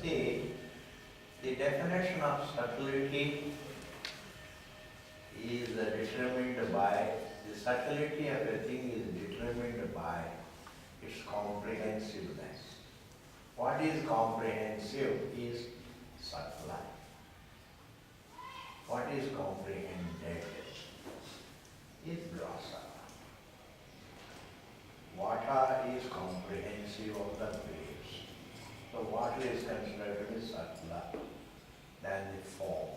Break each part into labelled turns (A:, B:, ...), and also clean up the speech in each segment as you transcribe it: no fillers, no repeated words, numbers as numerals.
A: see, the definition of subtlety is determined by, the subtlety of a thing is determined by its comprehensiveness. What is comprehensive is subtle. What is comprehended is grosser. Water is comprehensive of the waves. So water is considered to be subtler than the form,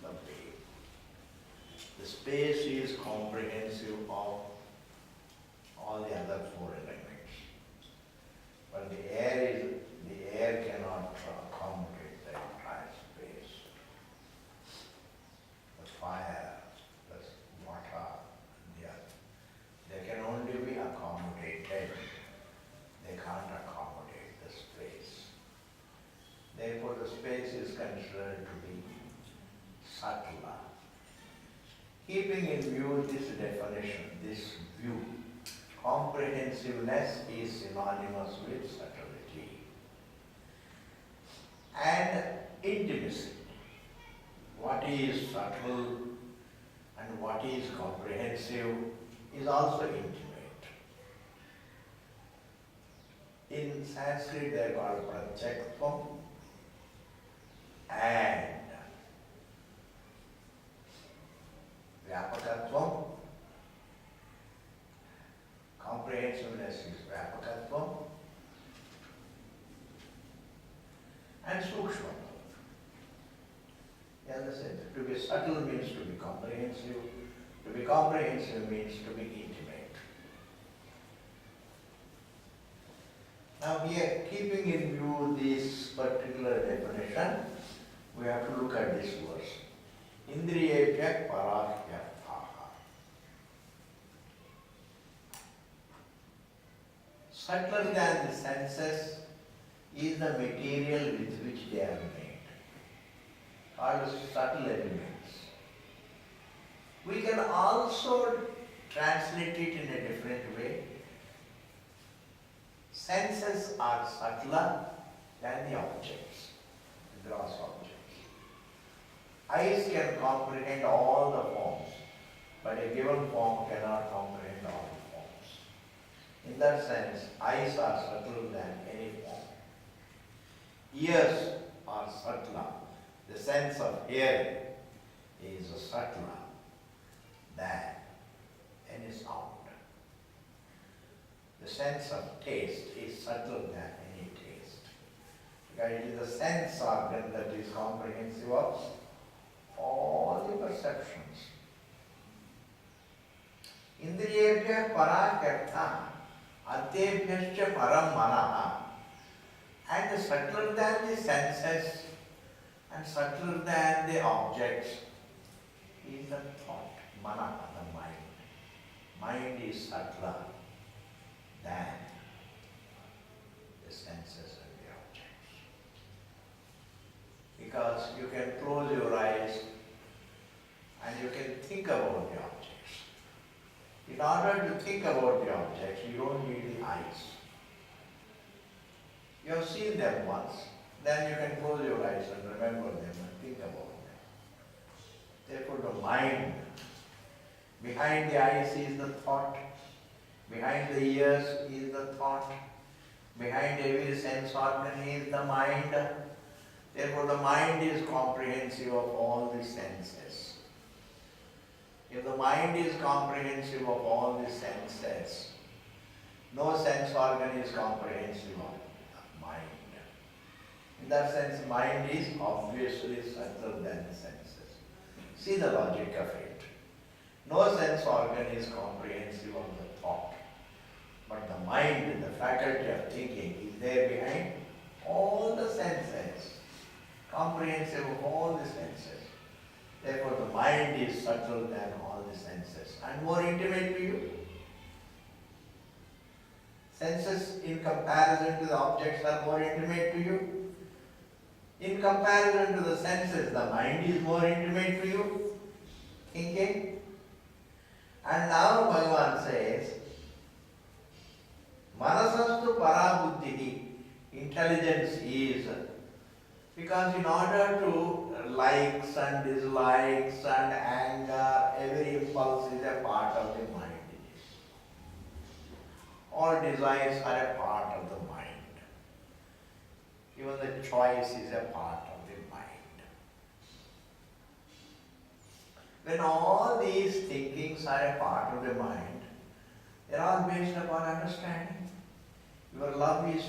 A: the wave. The space is comprehensive of all the other four elements. But the air cannot accommodate the entire space. The fire, the water, the earth, they can only be accommodated. They can't accommodate the space. Therefore, the space is considered to be subtler. Keeping in view this definition, this view, comprehensiveness is synonymous with subtlety. And intimacy. What is subtle and what is comprehensive is also intimate. In Sanskrit they are called pratyakvam and vyapakatvam. Comprehensiveness is vyapakatvam and sukshmatvam. You understand? To be subtle means to be comprehensive. To be comprehensive means to be intimate. Now here, keeping in view this particular definition, we have to look at this verse. Indriyebhya parahyarthaha. Subtler than the senses is the material with which they are made, called subtle elements. We can also translate it in a different way. Senses are subtler than the objects, the gross objects. Eyes can comprehend all the forms, but a given form cannot comprehend all the forms. In that sense, eyes are subtler than any form. Ears are subtler. The sense of hearing is subtler than any sound. The sense of taste is subtler than any taste. Because it is the sense organ that is comprehensive of all the perceptions. Indriyebhya parakartha, adebhyascha param manaha. And subtler than the senses and subtler than the objects is the thought, manaha, the mind. Mind is subtler than the senses and the objects. Because you can close your eyes and you can think about the objects. In order to think about the objects, you don't need the eyes. You have seen them once, then you can close your eyes and remember them and think about them. Therefore the mind, behind the eyes is the thought, behind the ears is the thought, behind every sense organ is the mind. Therefore the mind is comprehensive of all the senses. If the mind is comprehensive of all the senses, no sense organ is comprehensive of mind. In that sense, mind is obviously subtler than the senses. See the logic of it. No sense organ is comprehensive of the thought. But the mind, the faculty of thinking, is there behind all the senses, comprehensive of all the senses. Therefore, the mind is subtler than all the senses and more intimate to you. Senses in comparison to the objects are more intimate to you. In comparison to the senses, the mind is more intimate to you. Thinking. And now Bhagavan says, Manasastu parabuddhi, intelligence is Because in order to likes and dislikes and anger, every impulse is a part of the mind. All desires are a part of the mind. Even the choice is a part of the mind. When all these thinkings are a part of the mind, they are all based upon understanding. Your love is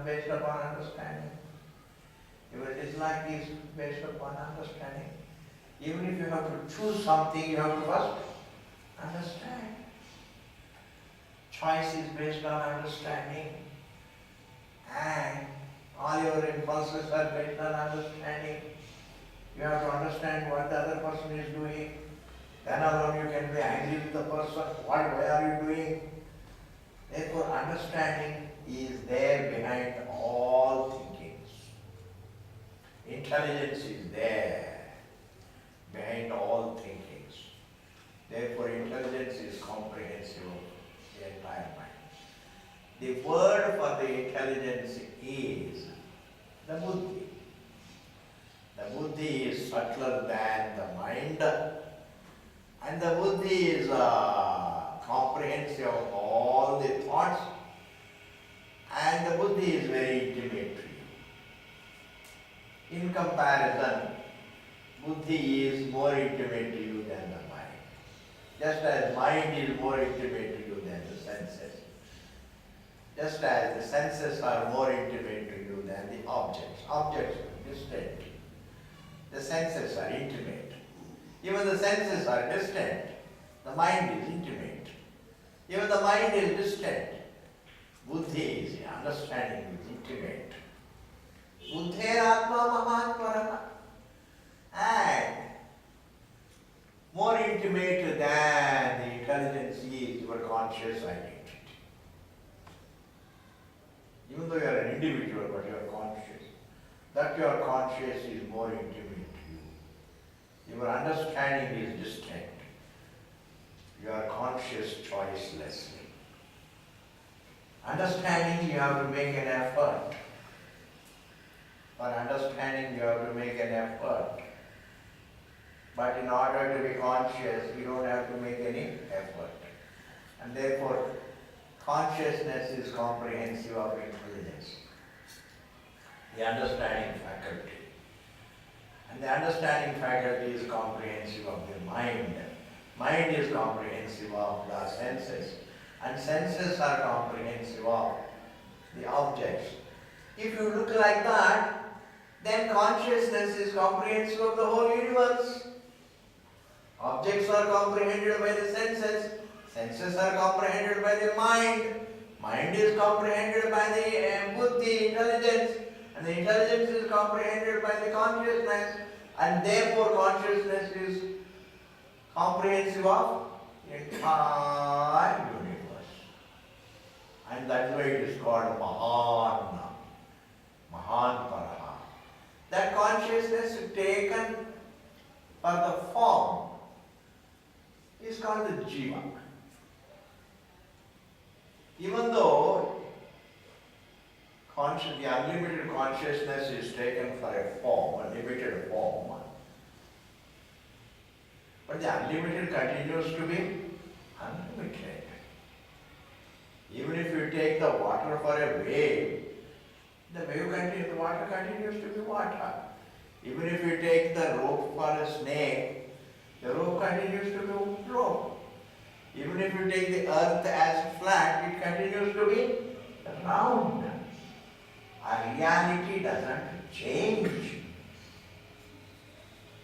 A: based upon understanding. Your dislike is based upon understanding. Even if you have to choose something, you have to first understand. Choice is based on understanding. And all your impulses are based on understanding. You have to understand what the other person is doing. Then alone you can be angry with the person. Why are you doing? Therefore, understanding is there behind all thinkings. Intelligence is there behind all thinkings. Therefore, intelligence is comprehensive of the entire mind. The word for the intelligence is the buddhi. The buddhi is subtler than the mind, and the buddhi is comprehensive of all the thoughts, and the buddhi is very intimate to you. In comparison, buddhi is more intimate to you than the mind. Just as mind is more intimate to you than the senses. Just as the senses are more intimate to you than the objects. Objects are distant. The senses are intimate. Even the senses are distant. The mind is intimate. Even the mind is distant. Buddhi is, understanding is intimate. Buddher atma mahan parama. And more intimate than the intelligence is your conscious identity. Even though you are an individual, but you are conscious. That your conscious is more intimate to you. Your understanding is distant. You are conscious choicelessly. Understanding, you have to make an effort. For understanding, you have to make an effort. But in order to be conscious, you don't have to make any effort. And therefore, consciousness is comprehensive of intelligence. The understanding faculty. And the understanding faculty is comprehensive of the mind. Mind is comprehensive of the senses. And senses are comprehensive of the objects. If you look like that, then consciousness is comprehensive of the whole universe. Objects are comprehended by the senses. Senses are comprehended by the mind. Mind is comprehended by the buddhi, intelligence. And the intelligence is comprehended by the consciousness. And therefore consciousness is comprehensive of the entire universe. And that's why it is called Mahan. Mahan Paraha. That consciousness taken for the form is called the Jiva. Even though the unlimited consciousness is taken for a form, a limited form, but the unlimited continues to be unlimited. Even if you take the water for a wave, the water continues to be water. Even if you take the rope for a snake, the rope continues to be rope. Even if you take the earth as flat, it continues to be round. Our reality doesn't change.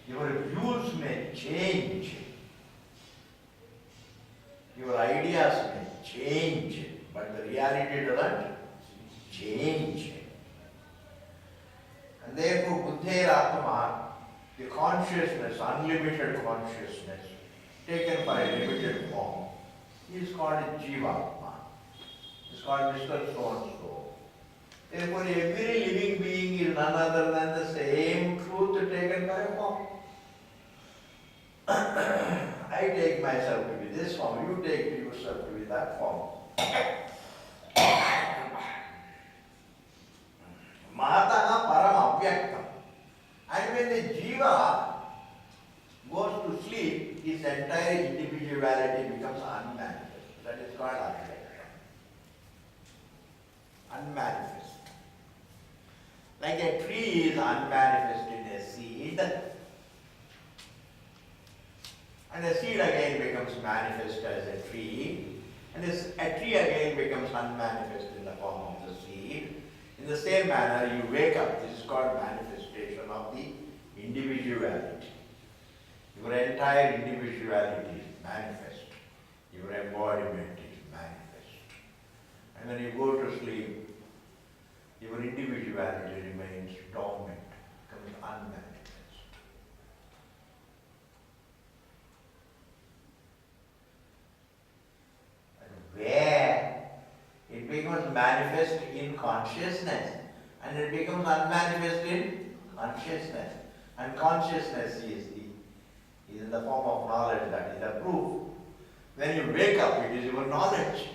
A: Your views may change. Your ideas may change, but the reality doesn't change. And therefore, Buddher Atma, the consciousness, unlimited consciousness, taken for a limited form, is called Jivatma. It's called Mr. So-and-so. Therefore, every living being is none other than the same truth taken by a form. I take myself to be this form, you take yourself to be that form. Mahataha param avyaktam. when the jiva goes to sleep, his entire individuality becomes unmanifest. That is called Advaita. Unmanifest. Like a tree is unmanifest in a seed, and the seed again becomes manifest as a tree, and a tree again becomes unmanifest in the form of the seed. In the same manner, you wake up. This is called manifestation of the individuality. Your entire individuality is manifest. Your embodiment is manifest. And when you go to sleep, your individuality remains dormant, becomes unmanifest. And where it becomes manifest in consciousness, and it becomes unmanifest in consciousness. And consciousness is in the form of knowledge, that is the proof. When you wake up, it is your knowledge.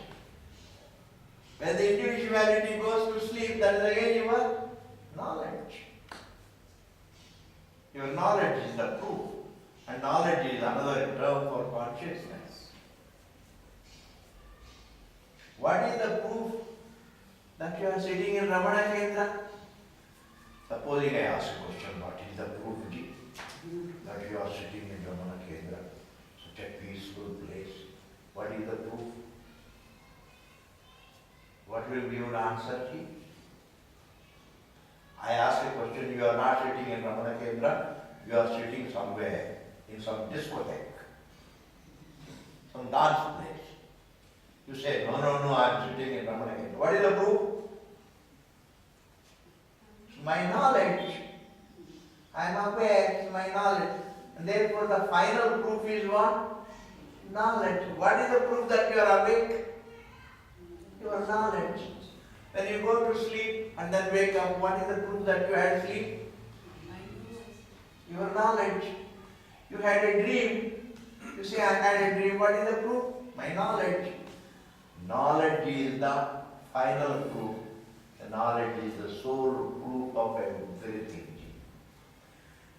A: When the individuality goes to sleep, that is again your knowledge. Your knowledge is the proof, and knowledge is another term for consciousness. What is the proof that you are sitting in Ramana Kendra? Supposing I ask a question, what is the proof that you are sitting in Ramana Kendra, such a peaceful place? What is the proof? What will be your answer? I ask a question, you are not sitting in Ramana Kendra, you are sitting somewhere in some discotheque, some dance place. You say, no, I am sitting in Ramana Kendra. What is the proof? It's my knowledge. I am aware, it's my knowledge. And therefore the final proof is what? Knowledge. What is the proof that you are awake? Your knowledge. When you go to sleep and then wake up, what is the proof that you had sleep? Your knowledge. You had a dream. You say, I had a dream. What is the proof? My knowledge. Knowledge is the final proof. The knowledge is the sole proof of everything.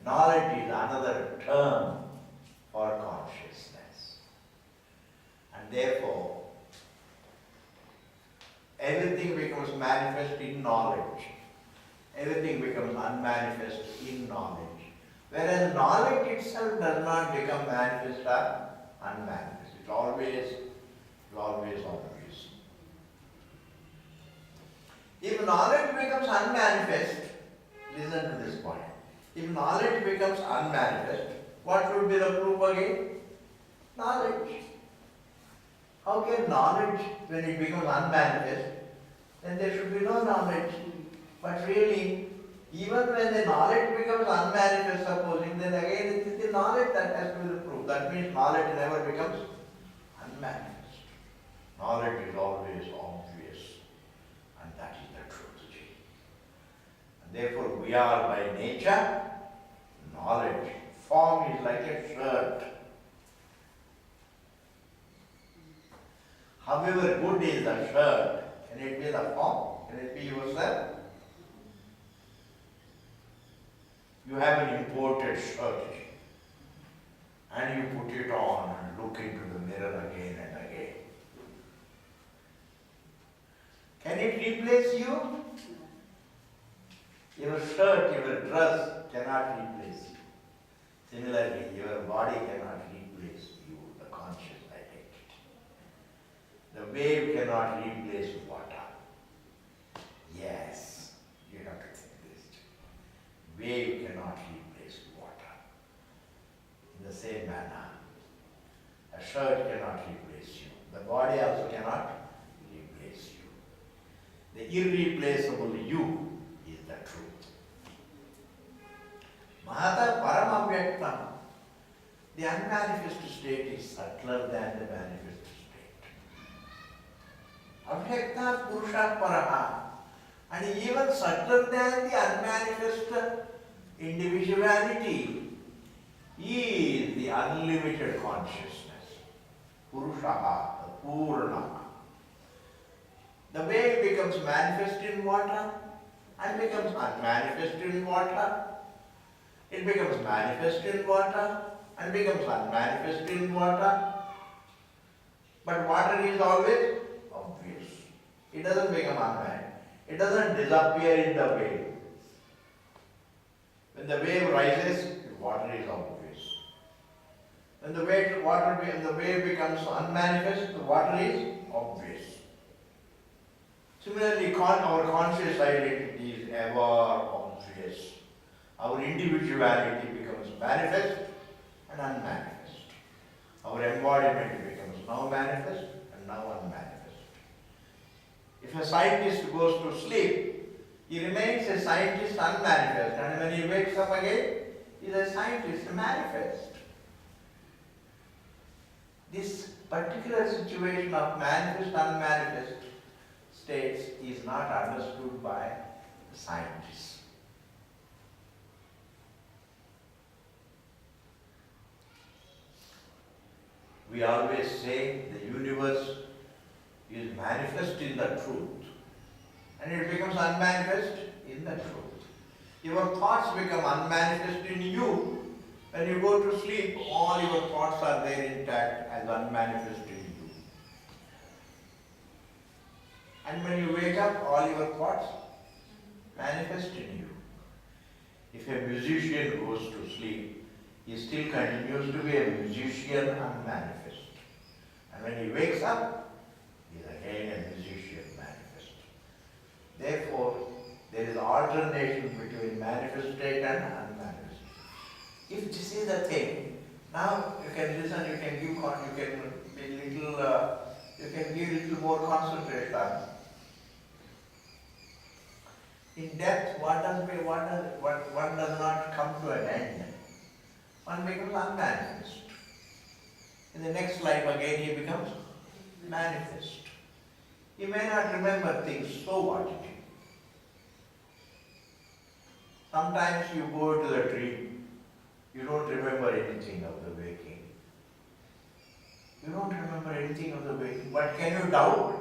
A: Knowledge is another term for consciousness. And therefore, everything becomes manifest in knowledge. Everything becomes unmanifest in knowledge. Whereas knowledge itself does not become manifest or unmanifest. It's always. If knowledge becomes unmanifest, listen to this point. If knowledge becomes unmanifest, what would be the proof again? Knowledge. How can knowledge, when it becomes unmanifest, then there should be no knowledge. But really, even when the knowledge becomes unmanifest, supposing, then again it is the knowledge that has to be the proof. That means knowledge never becomes unmanifest. Knowledge is always obvious, and that is the truth. And therefore, we are by nature knowledge. Form is like a shirt. However good is the shirt, can it be the form? Can it be yourself? You have an imported shirt and you put it on and look into the mirror again and again. Can it replace you? Your shirt, your dress cannot replace you. Similarly, your body cannot replace you, the conscious identity. The wave cannot replace water. Yes, you have to think this. Wave cannot replace water. In the same manner, a shirt cannot replace you. The body also cannot replace you. The irreplaceable you is the truth. Mahata Paramamvyaktam. The unmanifest state is subtler than the manifest state. Avyakta Purusha Paraha. And even subtler than the unmanifest individuality is the unlimited consciousness. Purusha, the Purna. The wave becomes manifest in water and becomes unmanifest in water. It becomes manifest in water and becomes unmanifest in water. But water is always obvious. It doesn't become unmanifest. It doesn't disappear in the wave. When the wave rises, water is obvious. When the wave becomes unmanifest, the water is obvious. Similarly, our conscious identity is ever obvious. Our individuality becomes manifest and unmanifest. Our embodiment becomes now manifest and now unmanifest. If a scientist goes to sleep, he remains a scientist unmanifest, and when he wakes up again, he is a scientist manifest. This particular situation of manifest unmanifest states is not understood by the scientists. We always say the universe is manifest in the truth, and it becomes unmanifest in the truth. Your thoughts become unmanifest in you. When you go to sleep, all your thoughts are there intact as unmanifest in you. And when you wake up, all your thoughts manifest in you. If a musician goes to sleep, he still continues to be a musician unmanifest. And when he wakes up, he is again a musician manifest. Therefore, there is alternation between manifest state and unmanifest. If this is the thing, now you can listen, you can give little more concentration. In depth, one does not come to an end. One becomes unmanifest. In the next life again he becomes manifest. He may not remember things, so what? Sometimes you go to the dream, you don't remember anything of the waking. You don't remember anything of the waking, but can you doubt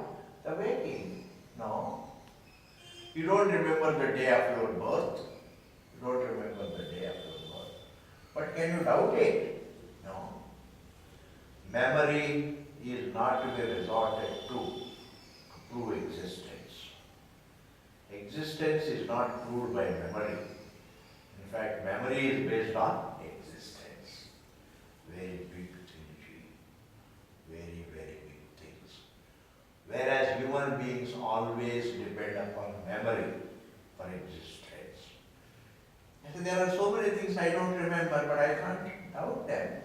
A: the waking? No. You don't remember the day of your birth. You don't remember the day of your birth. But can you doubt it? No. Memory is not to be resorted to prove existence. Existence is not proved by memory. In fact, memory is based on existence. Very big thing, very, very big things. Whereas human beings always depend upon memory for existence. And there are so many things I don't remember, but I can't doubt them.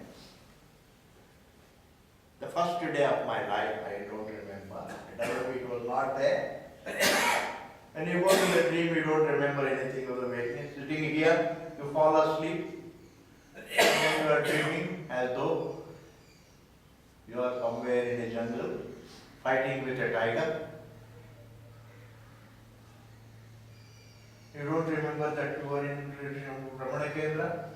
A: The first day of my life, I don't remember. It was not there. When you go to the dream, you don't remember anything of the waking. Sitting here, you fall asleep, and then you are dreaming as though you are somewhere in a jungle, fighting with a tiger. You don't remember that you are in Ramana Kendra.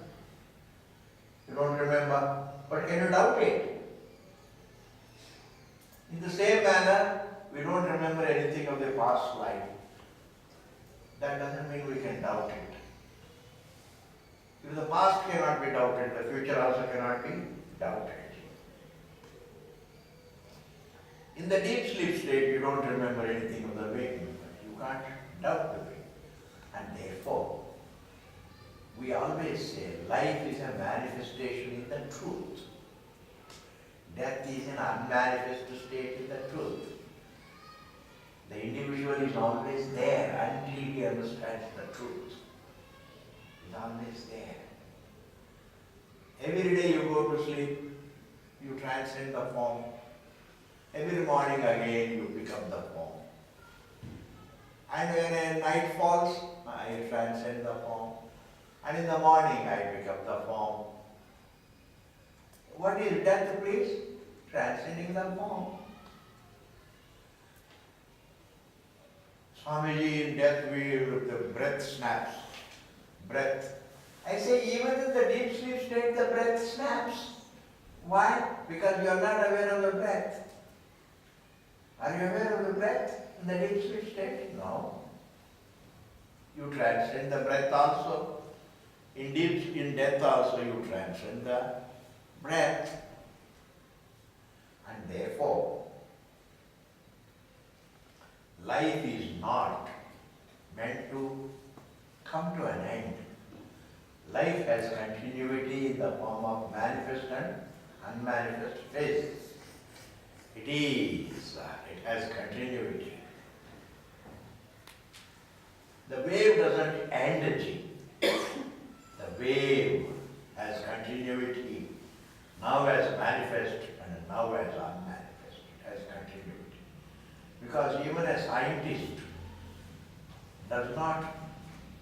A: You don't remember, but can you doubt it? In the same manner, we don't remember anything of the past life. That doesn't mean we can doubt it. If the past cannot be doubted, the future also cannot be doubted. In the deep sleep state, you don't remember anything of the waking, but you can't doubt the waking. And therefore, we always say life is a manifestation in the truth. Death is an unmanifest state in the truth. The individual is always there until he understands the truth. He is always there. Every day you go to sleep, you transcend the form. Every morning again you pick up the form. And when a night falls, I transcend the form. And in the morning I pick up the form. What is death, please? Transcending the form. Swamiji, in death the breath snaps. Breath. I say even in the deep sleep state the breath snaps. Why? Because you are not aware of the breath. Are you aware of the breath in the deep sleep state? No. You transcend the breath also. Indeed, in death also you transcend the breath. And therefore, life is not meant to come to an end. Life has continuity in the form of manifest and unmanifest phases. It has continuity. The wave doesn't end, G. The wave has continuity, now as manifest and now as unmanifest. It has continuity. Because even a scientist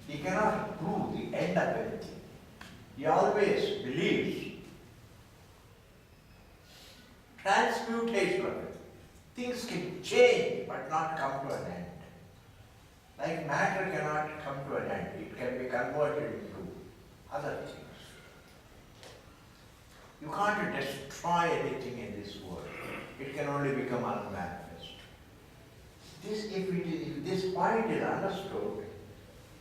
A: he cannot prove the end of anything. He always believes transmutation of it. Things can change but not come to an end. Like matter cannot come to an end. It can be converted into other things. You can't destroy anything in this world. It can only become unmanifest. If this point is understood,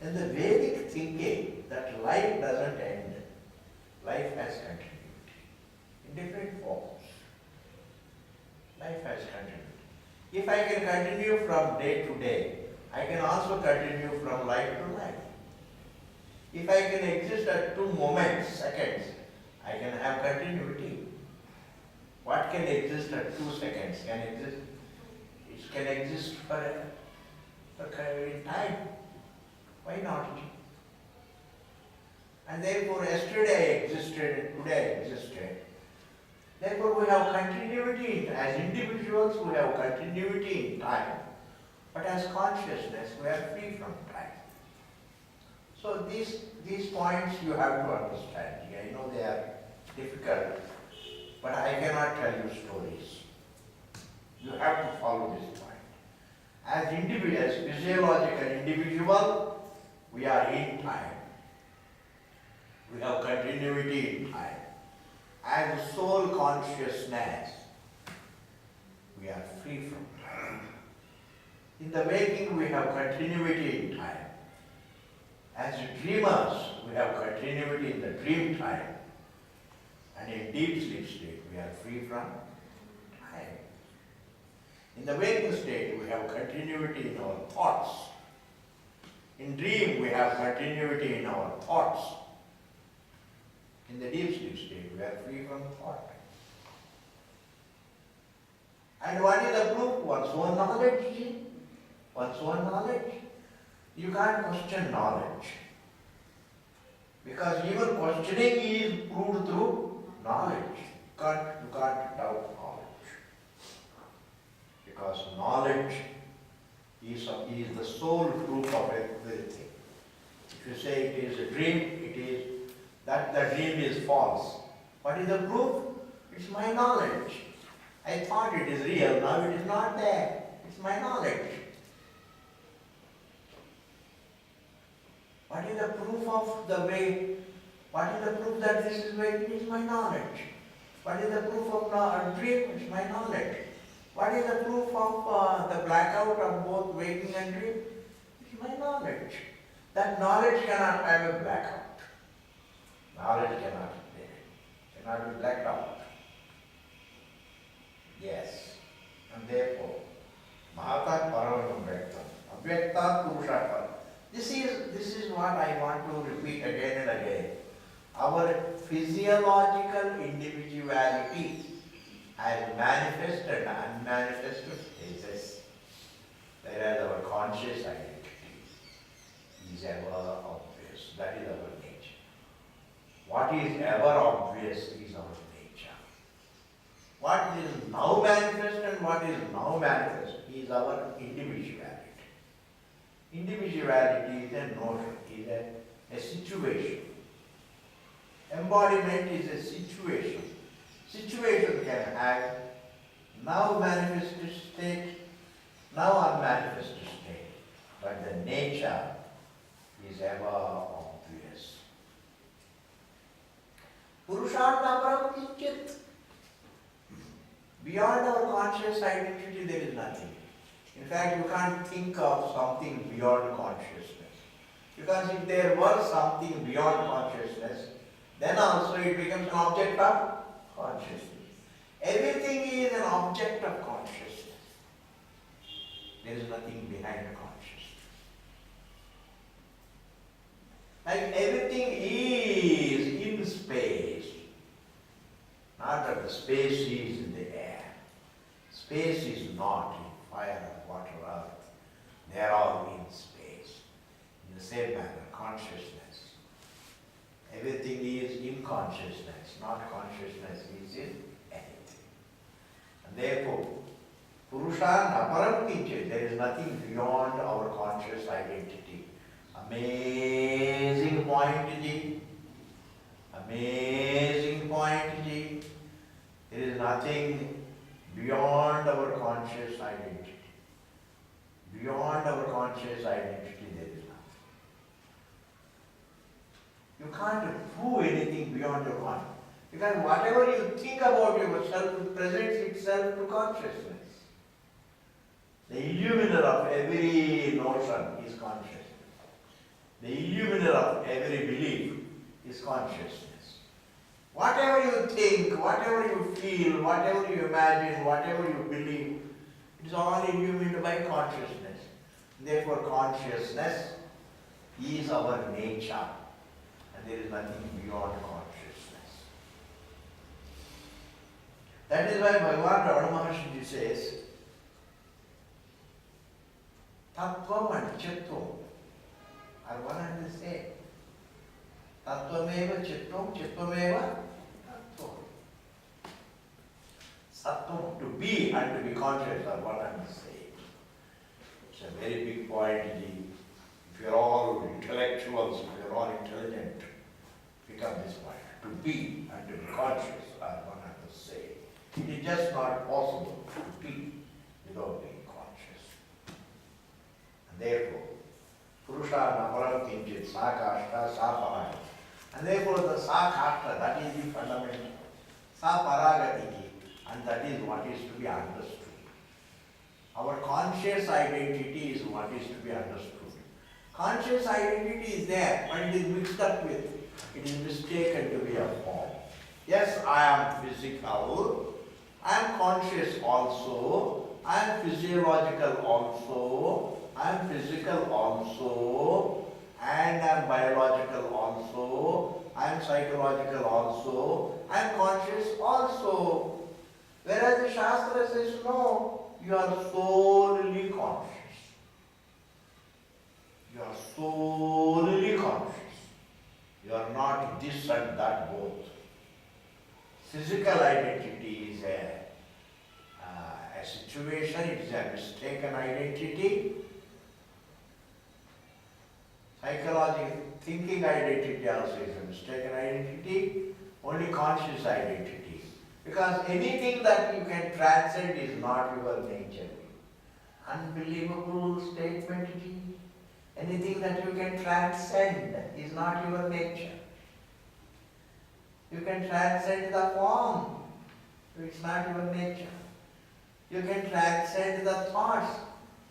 A: then the Vedic thinking that life doesn't end, life has continuity in different forms. Life has continuity. If I can continue from day to day, I can also continue from life to life. If I can exist at 2 moments, seconds, I can have continuity. What can exist at 2 seconds? It can exist forever, in time. Why not? And therefore, yesterday I existed and today I existed. Therefore, we have continuity. As individuals, we have continuity in time. But as consciousness, we are free from time. So these points you have to understand. I know they are difficult, but I cannot tell you stories. You have to follow this point. As physiological individual, we are in time. We have continuity in time. As soul consciousness, we are free from time. In the waking, we have continuity in time. As dreamers, we have continuity in the dream time. And in deep sleep state, we are free from time. In the waking state, we have continuity in our thoughts. In dream, we have continuity in our thoughts. In the deep sleep state, we are free from thought. And what is the proof? One's own knowledge. One's own knowledge. You can't question knowledge. Because even questioning is proved through knowledge. You can't doubt knowledge. Because knowledge is the sole proof of everything. If you say it is a dream, it is that the dream is false. What is the proof? It's my knowledge. I thought it is real, now it is not there. It's my knowledge. What is the proof of the way? What is the proof that this is waking? It's my knowledge. What is the proof of a dream? It's my knowledge. What is the proof of the blackout of both waking and dream? It's my knowledge. That knowledge cannot have a blackout. Knowledge cannot be blacked out. Yes. And therefore, Mahata Paramam Vyaktam. Avyakta Purusha Param. This is what I want to repeat again and again. Our physiological individuality has manifest and unmanifest phases. Whereas our conscious identity is ever obvious. That is our nature. What is ever obvious is our nature. What is now manifest and what is now manifest is our individuality. Individuality is a notion, is a situation. Embodiment is a situation. Situation can have now manifested state, now unmanifested state, but the nature is ever obvious. Purushartha param kinchit. Beyond our conscious identity, there is nothing. In fact, you can't think of something beyond consciousness. Because if there were something beyond consciousness, then also it becomes an object of consciousness. Everything is an object of consciousness. There is nothing behind consciousness. Like everything is in space. Not that the space is in the air. Space is not in fire, water, earth. They are all in space. In the same manner, consciousness. Everything is in consciousness, not consciousness is in anything. And therefore, Purusha Naparam Kinchit, there is nothing beyond our conscious identity. Amazing point, Ji. Amazing point, Ji. There is nothing beyond our conscious identity. Beyond our conscious identity, there is nothing. You can't prove anything beyond your consciousness. Because whatever you think about yourself presents itself to consciousness. The illuminer of every notion is consciousness. The illuminer of every belief is consciousness. Whatever you think, whatever you feel, whatever you imagine, whatever you believe, it is all illuminated by consciousness. Therefore, consciousness is our nature, and there is nothing beyond consciousness. That is why Bhagavan Ramana Maharshi says, Tattvam and Chittvam are one and the same. Tattvameva Chittvam, Chittvameva Tattvam. Sattvam, to be and to be conscious are one and the same. It's a very big point. If you are all intellectuals, if you are all intelligent, pick up this point. To be and to be conscious are one and the same. It is just not possible to be without being conscious. And therefore, Purusha Naparam Kinchit Sakashta Saparagati. And therefore the Sakashta, that is the fundamental. Saparagati, and that is what is to be understood. Our conscious identity is what is to be understood. Conscious identity is there, but it is mixed up with, it is mistaken to be a form. Yes, I am physical, I am conscious also, I am physiological also, I am physical also, and I am biological also, I am psychological also, I am conscious also. Whereas the Shastra says, no, you are solely conscious. You are solely conscious. You are not this and that both. Physical identity is a situation, it is a mistaken identity. Psychological thinking identity also is a mistaken identity, only conscious identity. Because anything that you can transcend is not your nature. Unbelievable statement. Anything that you can transcend is not your nature. You can transcend the form, it's not your nature. You can transcend the thoughts,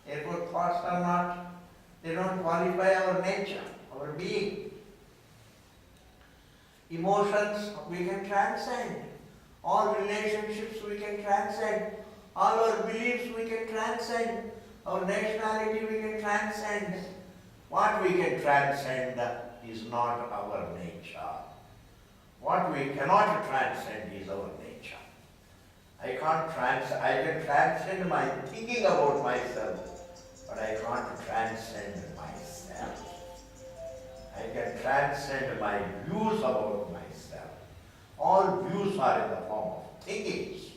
A: therefore thoughts are not, they don't qualify our nature, our being. Emotions we can transcend. All relationships we can transcend. All our beliefs we can transcend. Our nationality we can transcend. What we can transcend is not our nature. What we cannot transcend is our nature. I can transcend my thinking about myself, but I can't transcend myself. I can transcend my views about myself. All views are in the form of thinkings.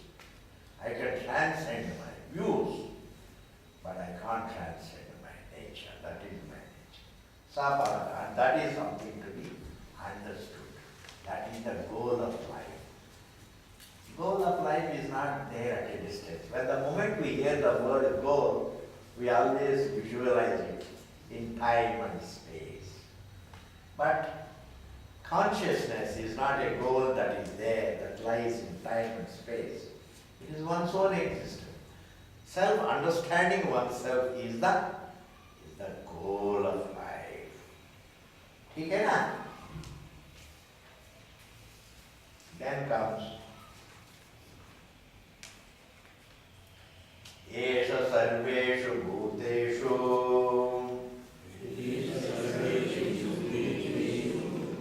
A: I can transcend my views, but I can't transcend my nature. That is my nature. Sapara, and that is something to be understood. That is the goal of life. The goal of life is not there at a distance. When the moment we hear the word goal, we always visualize it in time and space. But consciousness is not a goal that is there, that lies in time and space. It is one's own existence. Self-understanding oneself is the goal of life. ठीक है ना? Then comes एष सर्वेषु भूतेषु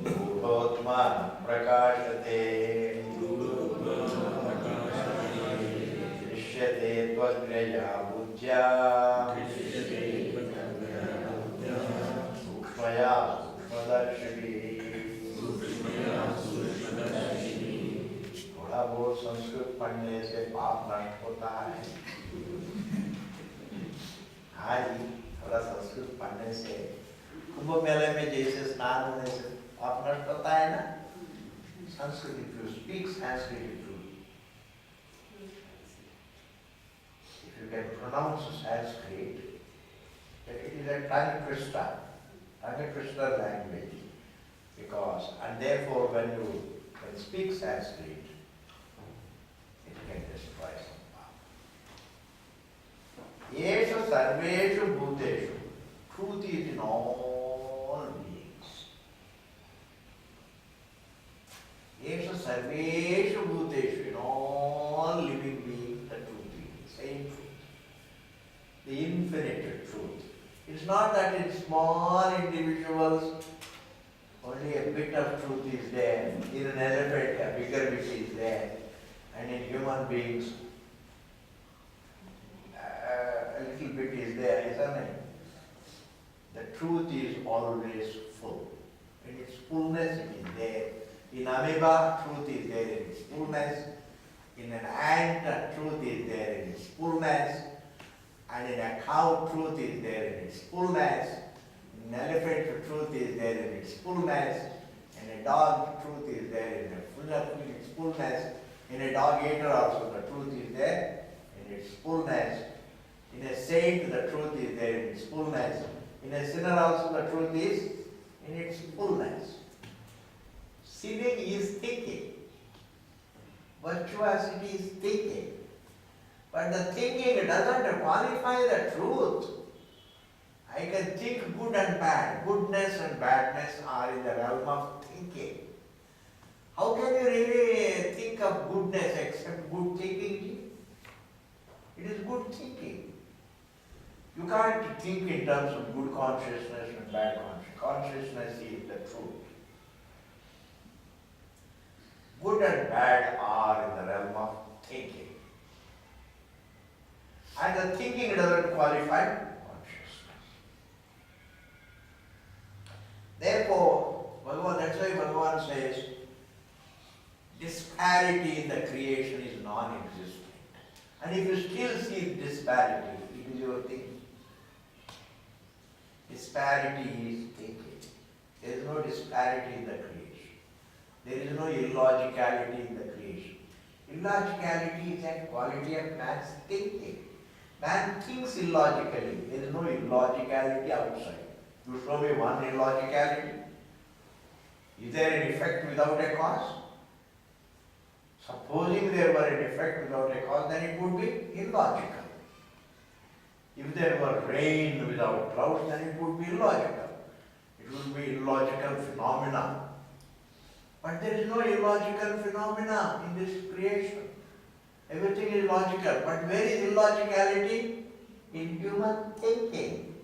A: गूढोत्मा प्रकाशते दृश्यते त्वग्रया बुद्ध्या सूक्ष्मया सूक्ष्मदर्शिनी। थोड़ा बहुत संस्कृत पढ़ने से पाप नष्ट होता है। हाँ जी, थोड़ा संस्कृत पढ़ने से कुंभ मेले में जैसे स्नान होने से पाप नष्ट होता है ना। Sanskrit, if you speak Sanskrit, if you can pronounce Sanskrit, it is a tongue twister language. Because, and therefore when you can speak Sanskrit, it can destroy some power. Yesha sarveshu bhuteshu. Truth is in all beings. Yesha sarveshu bhuteshu. In all living beings, the truth is the same truth. The infinite truth. It's not that in small individuals only a bit of truth is there. In an elephant, a bigger bit is there. And in human beings, a little bit is there, isn't it? The truth is always full. In its fullness, it is there. In amoeba, truth is there in its fullness. In an ant, truth is there in its fullness. And in a cow, truth is there in its fullness. In an elephant, truth is there in its fullness. In a dog, truth is there in its fullness. In a dog eater also, the truth is there in its fullness. In a saint, the truth is there in its fullness. In a sinner also, the truth is in its fullness. Sinning is thinking. Virtuosity is thinking. But the thinking doesn't qualify the truth. I can think good and bad. Goodness and badness are in the realm of thinking. How can you really think of goodness except good thinking? It is good thinking. You can't think in terms of good consciousness and bad consciousness. Consciousness is the truth. Good and bad are in the realm of thinking. And the thinking doesn't qualify consciousness. Therefore, that's why Bhagavan says, disparity in the creation is non-existent. And if you still see disparity, it is your thinking. Disparity is thinking. There is no disparity in the creation. There is no illogicality in the creation. Illogicality is a quality of man's thinking. Man thinks illogically. There is no illogicality outside. You show me one illogicality. Is there an effect without a cause? Supposing there were an effect without a cause, then it would be illogical. If there were rain without clouds, then it would be illogical. It would be illogical phenomena. But there is no illogical phenomena in this creation. Everything is logical. But where is illogicality? In human thinking.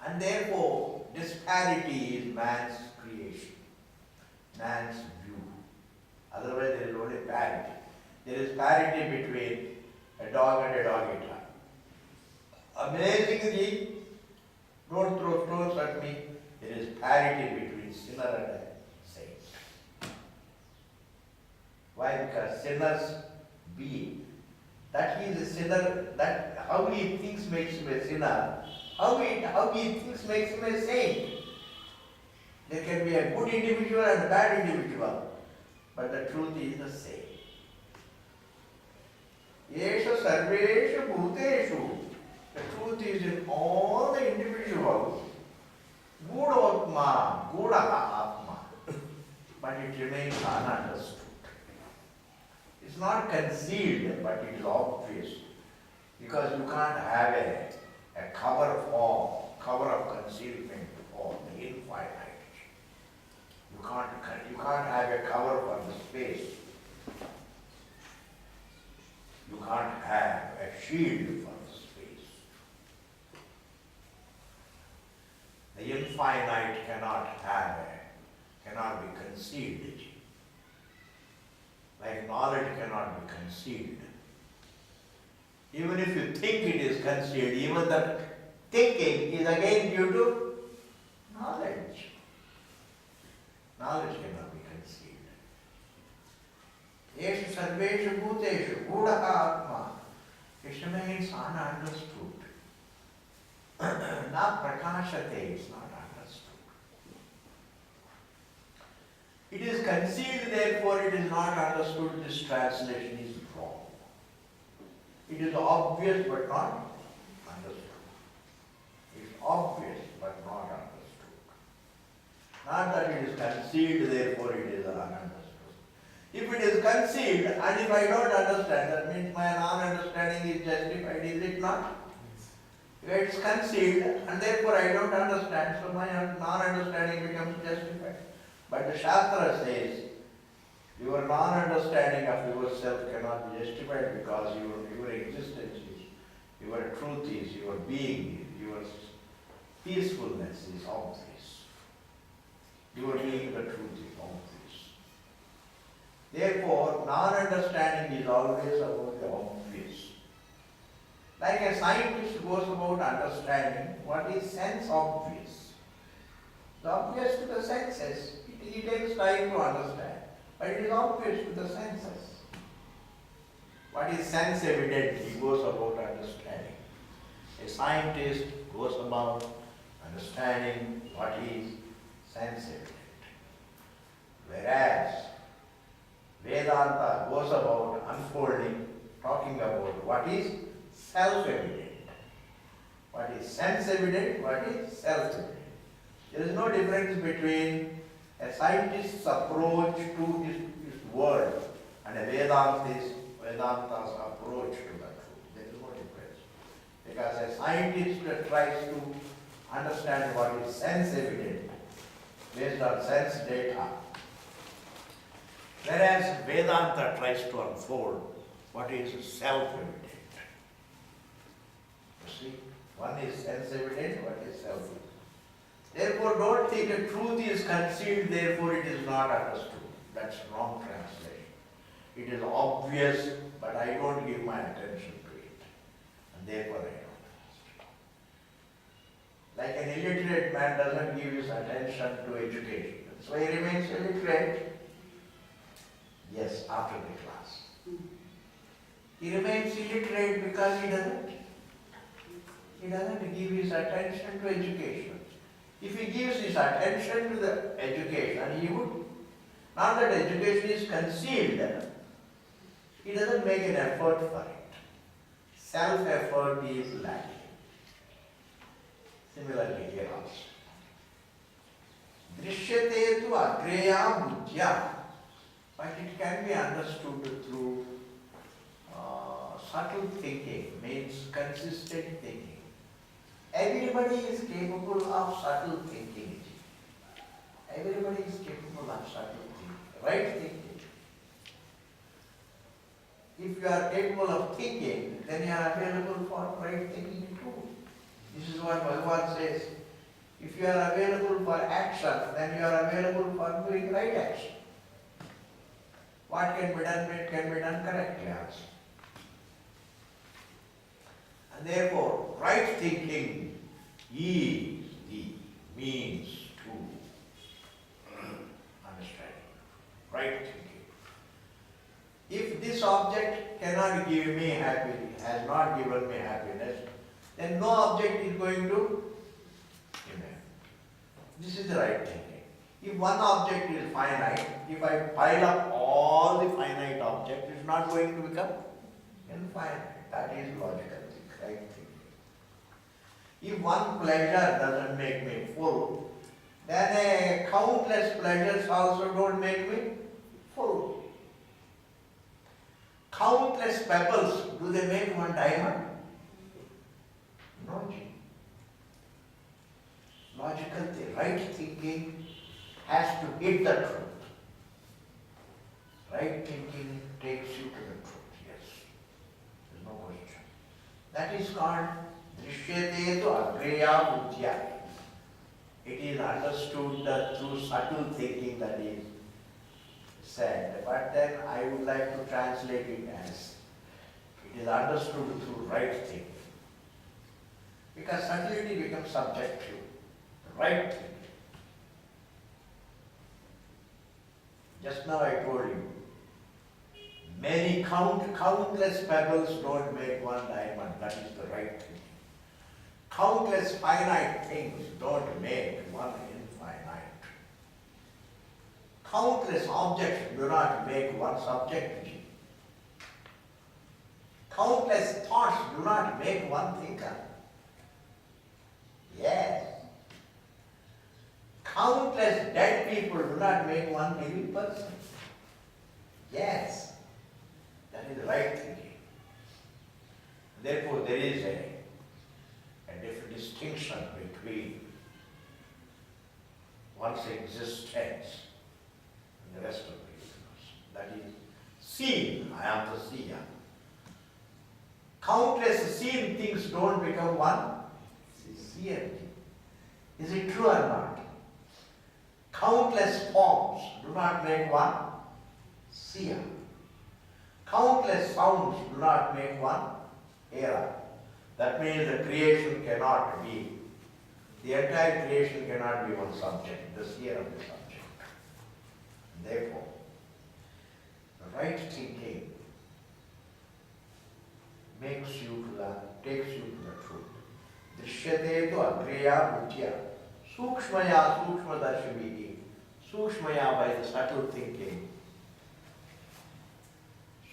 A: And therefore, disparity is man's creation, man's view. Otherwise, there is only parity. There is parity between a dog and a dog eater. Amazingly, don't throw stones at me. There is parity between sinner and a saint. Why? Because sinner's being, that he is a sinner, that how he thinks makes him a sinner, how he thinks makes him a saint. There can be a good individual and a bad individual, but the truth is the same. Yesha sarveshu bhuteshu. The truth is in all the individuals. Gudotma, gudaha atma. But it remains ununderstood. It's not concealed, but it is obvious. Because you can't have a cover cover of concealment or the infinite. You can't have a cover for the space. You can't have a shield for the space. The infinite cannot be concealed. Like knowledge cannot be concealed. Even if you think it is concealed, even the thinking is again due to knowledge. Knowledge cannot be concealed. Eshu sarveshu bhuteshu gudaha atma. Krishna means ununderstood. Not prakashate, it's not understood. It is concealed, therefore it is not understood. This translation is wrong. It is obvious but not understood. It is obvious but not understood. Not that it is concealed, therefore it is ununderstood. If it is concealed and if I don't understand, that means my non-understanding is justified, is it not? If it is concealed and therefore I don't understand, so my non-understanding becomes justified. But the Shastra says, your non-understanding of yourself cannot be justified because your existence is, your truth is, your being is, your peacefulness is obvious. Your being the truth is obvious. Therefore, non-understanding is always about the obvious. Like a scientist goes about understanding what is sense obvious. The obvious to the senses, it takes time to understand. But it is obvious to the senses. What is sense evident, he goes about understanding. A scientist goes about understanding what is sense evident. Whereas Vedanta goes about unfolding, talking about what is self-evident. What is sense evident, what is self-evident. There is no difference between a scientist's approach to his world and a Vedanta's approach to the truth. There is no difference. Because a scientist tries to understand what is sense evident based on sense data, whereas Vedanta tries to unfold what is self-evident. You see, one is sense evident, what is self-evident. Therefore, don't think the truth is concealed, therefore it is not understood. That's wrong translation. It is obvious, but I don't give my attention to it. And therefore I don't understand. Like an illiterate man doesn't give his attention to education. So he remains illiterate. Yes, after the class. He remains illiterate because he doesn't give his attention to education. If he gives his attention to the education, he would, not that education is concealed, he doesn't make an effort for it. Self-effort is lacking. Similarly here also. Drishyate tu agreya buddhya, but it can be understood through subtle thinking, means consistent thinking. Everybody is capable of subtle thinking. Everybody is capable of subtle thinking, right thinking. If you are capable of thinking, then you are available for right thinking too. This is what Bhagavan says. If you are available for action, then you are available for doing right action. What can be done, it can be done correctly also. And therefore, right thinking is the means to understanding. Right thinking. If this object cannot give me happiness, has not given me happiness, then no object is going to give me. This is the right thinking. If one object is finite, if I pile up all the finite objects, it's not going to become infinite. That is logical. Right thinking. If one pleasure doesn't make me full, then countless pleasures also don't make me full. Countless pebbles, do they make one diamond? No. Logical, the right thinking has to hit the truth. Right thinking takes you to the truth, yes. There's no question. That is called Drishyate tu Agreya Buddhya. It is understood through subtle thinking that is said. But then I would like to translate it as it is understood through right thinking. Because subtlety becomes subjective. The right thinking. Just now I told you, many countless pebbles don't make one diamond. That is the right thinking. Countless finite things don't make one infinite. Countless objects do not make one subjectivity. Countless thoughts do not make one thinker. Yes. Countless dead people do not make one living person. Yes. That is the right thinking. Therefore, there is a different distinction between one's existence and the rest of the universe. That is seen. I am the seer. Countless seen things don't become one seer. Is it true or not? Countless forms do not make one seer. Countless sounds do not make one hearer. That means the creation cannot be, the entire creation cannot be one subject, the seer of the subject. Therefore, the right thinking takes you to the truth. Drishyate tu agreya buddhya. Sukshmaya sukshmadarshiviti. Sukshmaya by the subtle thinking.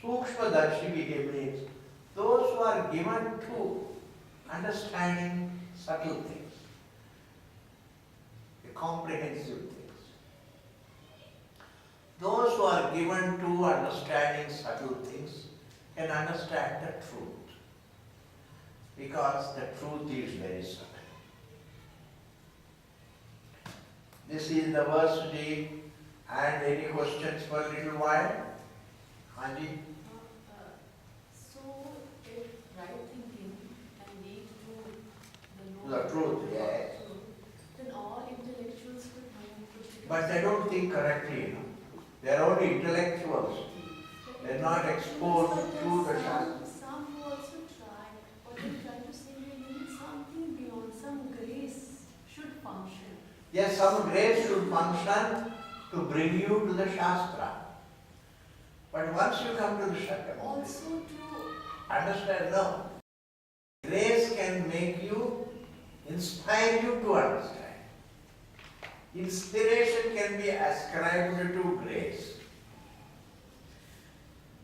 A: Sukshmadarshiviti means those who are given to understanding subtle things, the comprehensive things. Those who are given to understanding subtle things can understand the truth. Because the truth is very subtle. This is the verse today. And any questions for a little while? Hanji?
B: So, if right thinking can lead to
A: The truth, yes.
B: then all intellectuals could
A: But they don't think correctly, you know. They are only intellectuals. They are not exposed to the Shastra.
B: Some who also try, what they try to say, we need something beyond, some grace should function.
A: Yes, some grace should function to bring you to the Shastra. But once you come to the Shastra,
B: Also to
A: understand, no. Grace can make you, inspire you to understand. Inspiration can be ascribed to grace.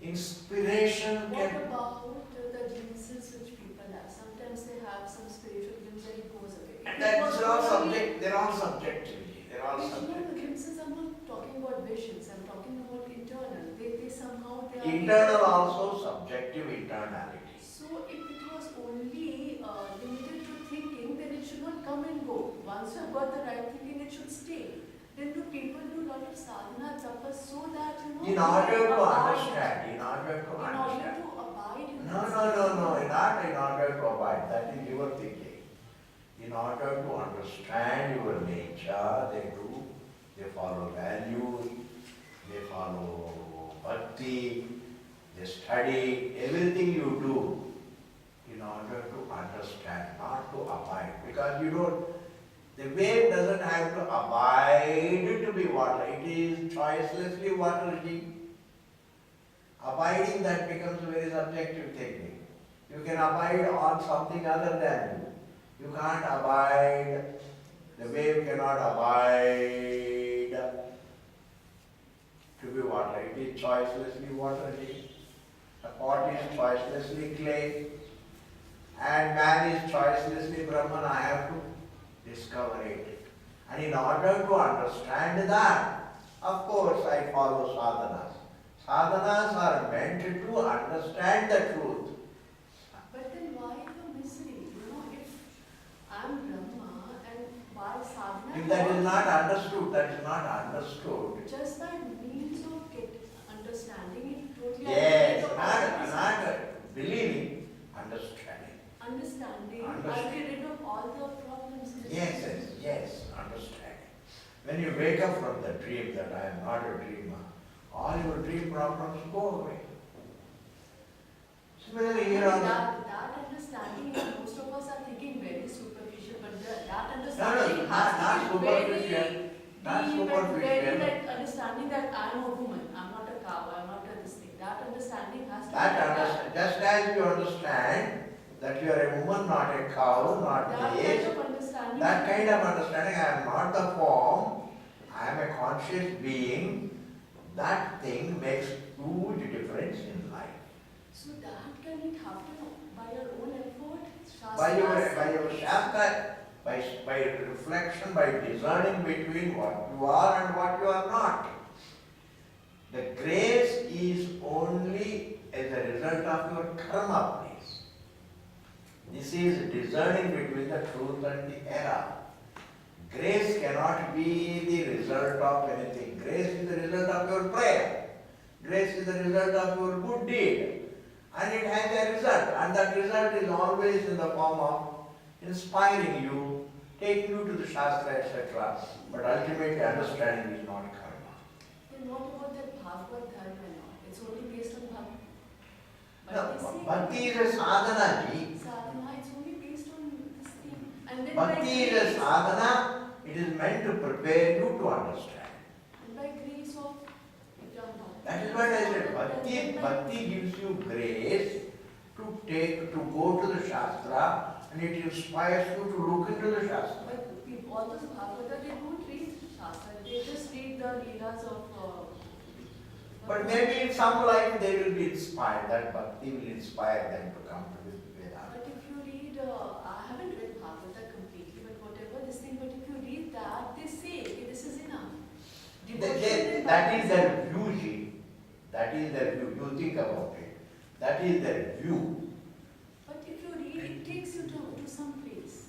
A: Inspiration
B: what
A: can...
B: about the glimpses which people have? Sometimes they have some spiritual glimpse and it goes away.
A: That's all subject, they're all subjectivity. They're all
B: No,
A: subjective.
B: the glimpses, I'm not talking about visions, I'm talking about internal. They somehow they are
A: Internal also subjective internality.
B: So if it was only limited to thinking, then it should not come and go. Once you have got the right thinking, it should stay. Then do people do a lot of sadhana, tapas, so that
A: In order to understand,
B: in order to abide in
A: No,
B: that
A: not in order to abide. That is your thinking. In order to understand your nature, they follow values, they follow bhakti, they study, everything you do in order to understand, not to abide. Because the wave doesn't have to abide to be water. It is choicelessly watery. Abiding, that becomes a very subjective thinking. You can abide on something other than you. You can't abide, the wave cannot abide to be water. It is choicelessly watery. The pot is choicelessly clay. And man is choicelessly Brahman. I have to discover it. And in order to understand that, of course I follow sadhanas. Sadhanas are meant to understand the truth.
B: But then why the misery? If I'm Brahma and by
A: If that is not understood, that is not understood.
B: Just by means of understanding it totally.
A: Yes, not believing, understanding.
B: Understanding. I'll get rid of all the problems.
A: Yes, understanding. When you wake up from the dream that I am not a dreamer, all your dream problems go away. Similarly, here also.
B: That understanding, most of us are thinking very superficial, but that understanding
A: not
B: has to be very
A: superficial. Not
B: deep and
A: superficial.
B: very like understanding that I am a woman, I'm not a cow, I'm not a this thing. That understanding has to be
A: Just as you understand that you are a woman, not a cow, not this, that kind of understanding, I am not the form, I am a conscious being, that thing makes huge difference in life.
B: So that can it happen by your own effort?
A: By your shastra, by reflection, by discerning between what you are and what you are not. The grace is only as a result of your karma, please. This is discerning between the truth and the error. Grace cannot be the result of anything. Grace is the result of your prayer. Grace is the result of your good deed. And it has a result. And that result is always in the form of inspiring you, taking you to the Shastra, etc. But ultimately understanding is not karma.
B: Then what about that Bhagavad Dharma and all? It's only based on Bhakti.
A: No, Bhakti is a sadhana, ji.
B: Sadhana, it's only based on this thing. And then
A: Bhakti is a sadhana, it is meant to prepare you to understand.
B: And by grace of
A: That is what I said. Bhakti gives you grace to go to the Shastra, and it inspires you to look into the Shastra.
B: But all those Bhagavata, they don't read Shastra, they just read the Leelas of.
A: But maybe in some life they will be inspired, that Bhakti will inspire them to come to this Vedanta.
B: But if you read, I haven't read Bhagavata completely, but whatever this thing, but if you read that, they say, okay, this is enough.
A: That is their view, ji. That is their view. You think about it. That is their view.
B: But if you read, it takes you to some place.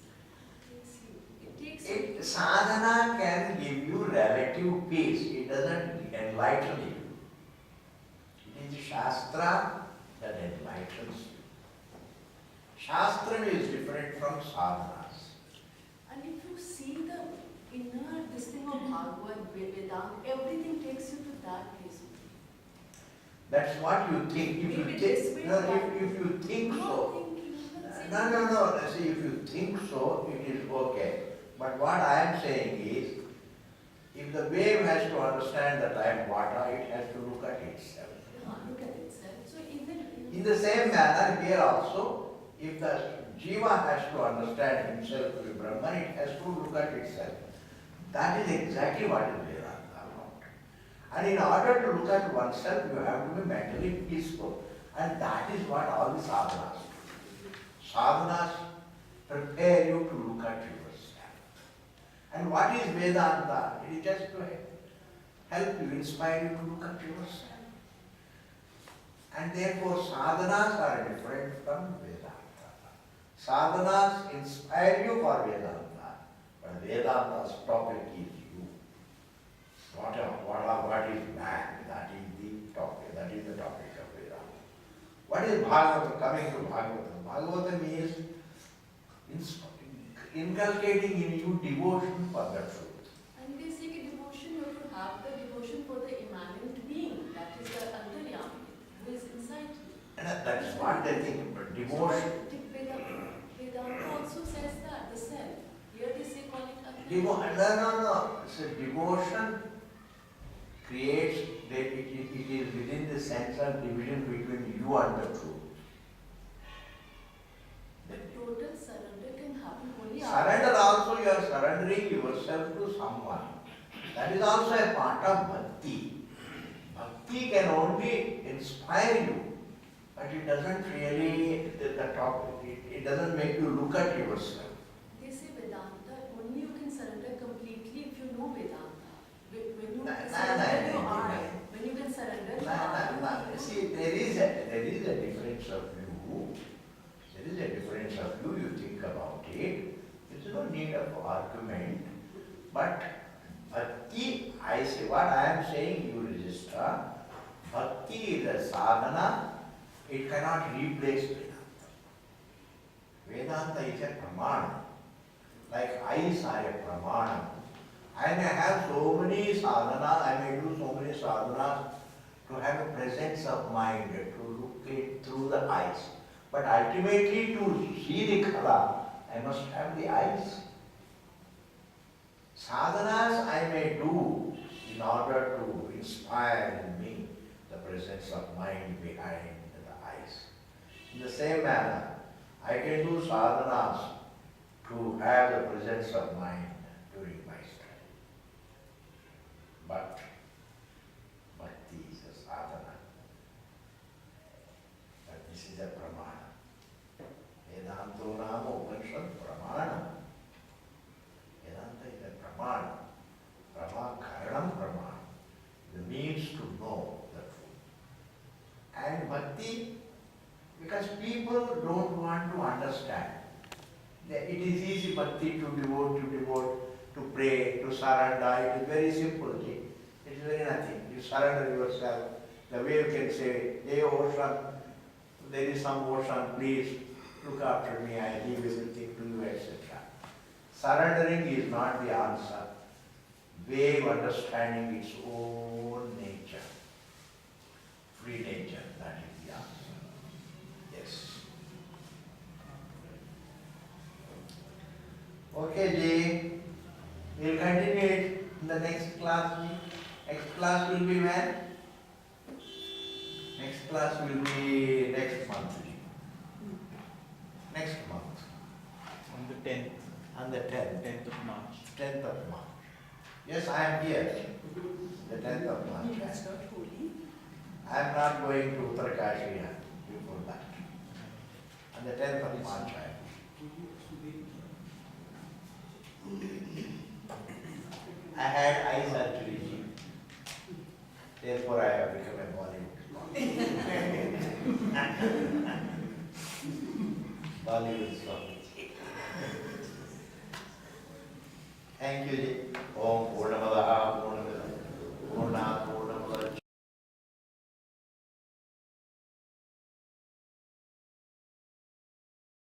B: It takes you.
A: Sadhana can give you relative peace. It doesn't enlighten you. It is Shastra that enlightens you. Shastra is different from sadhanas.
B: And if you see the inner this thing of Bhagavad, Vedanta, everything takes you to that place.
A: That's what you think. If you think so. No. See, if you think so, it is okay. But what I am saying is, if the wave has to understand that I am water, it has to look at itself.
B: Look at itself. So
A: in the same manner, here also, if the jiva has to understand himself to be Brahman, it has to look at itself. That is exactly what is Vedanta about. And in order to look at oneself, you have to be mentally peaceful. And that is what all the sadhanas do. Sadhanas prepare you to look at yourself. And what is Vedanta? It is just to help you, inspire you to look at yourself. And therefore sadhanas are different from Vedanta. Sadhanas inspire you for Vedanta, but Vedanta's topic is you. What is man? That is the topic. That is the topic of Vedanta. What is Bhagavatam? Coming to Bhagavatam. Bhagavatam is inculcating in you devotion for the truth.
B: And they say devotion, you have to have the devotion for the immanent being. That is the Antaryami, who is inside you.
A: And that is what they think, but devotion.
B: Vedanta also says that, the self. Here they say call it Antaryami.
A: No. So devotion creates, it is within the central division between you and the truth.
B: The total surrender can happen only
A: Surrender also, you are surrendering yourself to someone. That is also a part of bhakti. Bhakti can only inspire you, but it doesn't really, it doesn't make you look at yourself.
B: They say Vedanta, only you can surrender completely if you know Vedanta. When you can surrender your I, when you can surrender your I.
A: See, there is a difference of view. There is a difference of view, you think about it. There is no need of argument. But Bhakti, I say, what I am saying you register. Bhakti is a sadhana, it cannot replace Vedanta. Vedanta is a pramana. Like eyes are a pramana. I may have so many sadhana, I may do so many sadhanas to have a presence of mind, to look it through the eyes. But ultimately to see the kala, I must have the eyes. Sadhanas I may do in order to inspire in me the presence of mind behind the eyes. In the same manner, I can do sadhanas to have the presence of mind during my study. But bhakti is a sadhana. But this is a pramana. Vedanto Namo Upanishad pramana. Vedanta is a pramana. Karanam pramana. The means to know the truth. And bhakti, because people don't want to understand. It is easy bhakti to devote, to pray, to surrender. It is very simple thing. It is very nothing. You surrender yourself. The wave can say, hey ocean, there is some ocean, please look after me, I leave everything to you, etc. Surrendering is not the answer. Wave understanding its own nature, free nature, that is the answer. Yes. Okay, Jay. We'll continue it in the next class. Next class will be when? Next class will be next month. Next month.
C: On the 10th.
A: On the 10th.
C: 10th of March.
A: 10th of March. Yes, I am here. The 10th of March.
B: That's not holy.
A: I am not going to Uttarakanshi before that. On the 10th of March I am. I had eye surgery. Therefore I